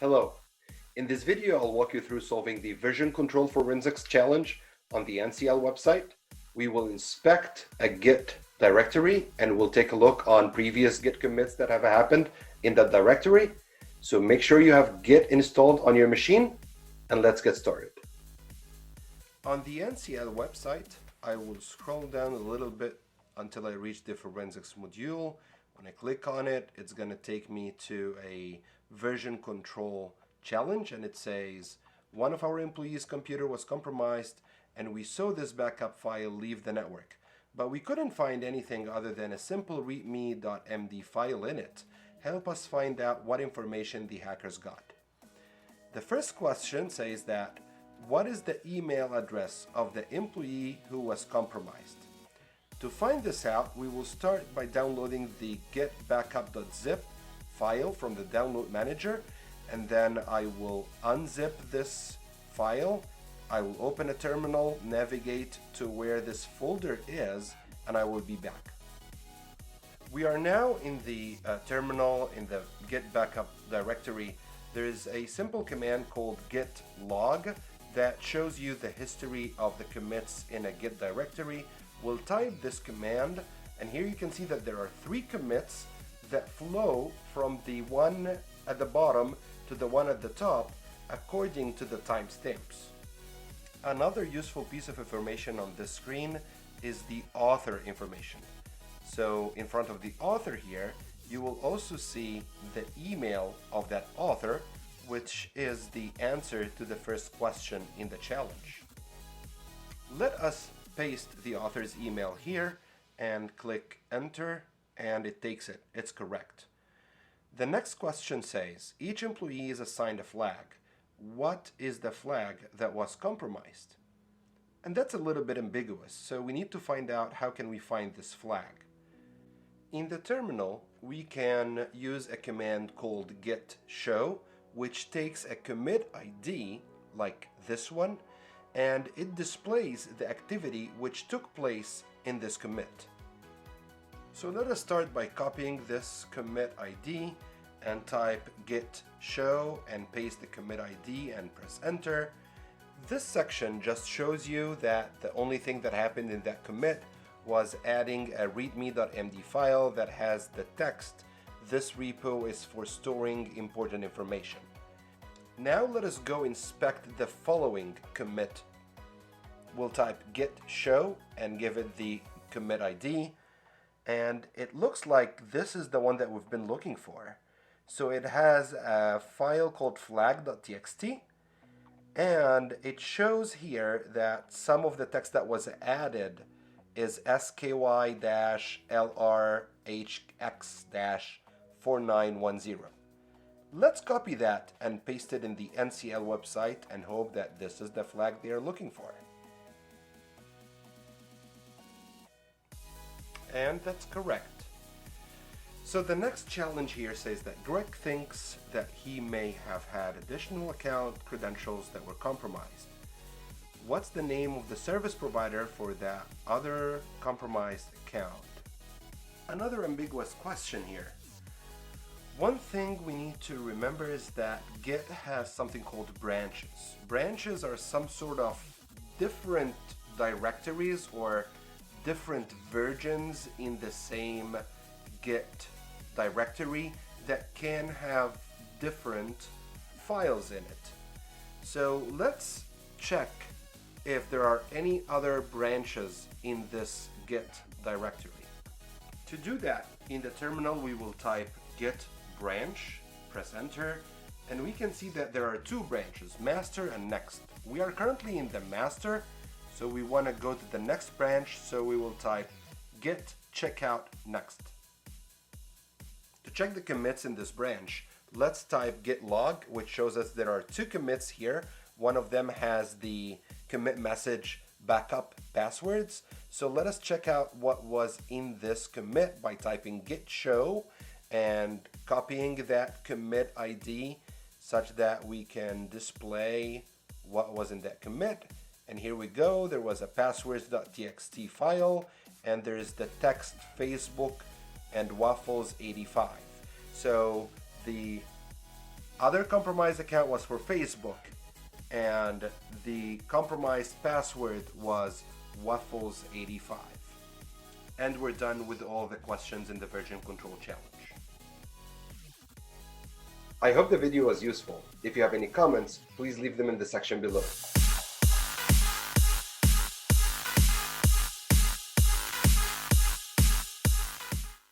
Hello. In this video, I'll walk you through solving the version control forensics challenge on the NCL website. We will inspect a Git directory and we'll take a look on previous Git commits that have happened in that directory. So make sure you have Git installed on your machine and let's get started. On the NCL website, I will scroll down a little bit until I reach the forensics module. When I click on it, it's going to take me to a version control challenge, and it says one of our employees' computer was compromised and we saw this backup file leave the network, but we couldn't find anything other than a simple readme.md file in it. Help us find out what information the hackers got. The first question says that what is the email address of the employee who was compromised? To find this out, we will start by downloading the getbackup.zip file from the download manager, and then I will unzip this file. I will open a terminal, navigate to where this folder is, and I will be back. We are now in the terminal in the Git backup directory. There is a simple command called git log that shows you the history of the commits in a Git directory. We'll type this command, and here you can see that there are 3 commits that flow from the one at the bottom to the one at the top according to the timestamps. Another useful piece of information on this screen is the author information. So in front of the author here, you will also see the email of that author, which is the answer to the first question in the challenge. Let us paste the author's email here and click enter, and it takes it. It's correct. The next question says each employee is assigned a flag. What is the flag that was compromised? And that's a little bit ambiguous, so we need to find out how can we find this flag. In the terminal, we can use a command called git show, which takes a commit ID like this one, and it displays the activity which took place in this commit. So let us start by copying this commit ID and type git show and paste the commit ID and press enter. This section just shows you that the only thing that happened in that commit was adding a readme.md file that has the text. This repo is for storing important information. Now let us go inspect the following commit. We'll type git show and give it the commit ID, and it looks like this is the one that we've been looking for. So it has a file called flag.txt, and it shows here that some of the text that was added is sky-lrhx-4910. Let's copy that and paste it in the NCL website and hope that this is the flag they are looking for. And that's correct. So the next challenge here says that Greg thinks that he may have had additional account credentials that were compromised. What's the name of the service provider for that other compromised account? Another ambiguous question here. One thing we need to remember is that Git has something called branches. Branches are some sort of different directories or different versions in the same Git directory that can have different files in it. So let's check if there are any other branches in this Git directory. To do that, in the terminal we will type git branch, press enter, and we can see that there are 2 branches, master and next. We are currently in the master, so we want to go to the next branch, so we will type git checkout next. To check the commits in this branch, let's type git log, which shows us there are 2 commits here. One of them has the commit message backup passwords. So let us check out what was in this commit by typing git show and copying that commit ID such that we can display what was in that commit. And here we go, there was a passwords.txt file, and there's the text Facebook and waffles 85. So the other compromised account was for Facebook, and the compromised password was Waffles85. And we're done with all the questions in the version control challenge. I hope the video was useful. If you have any comments, please leave them in the section below.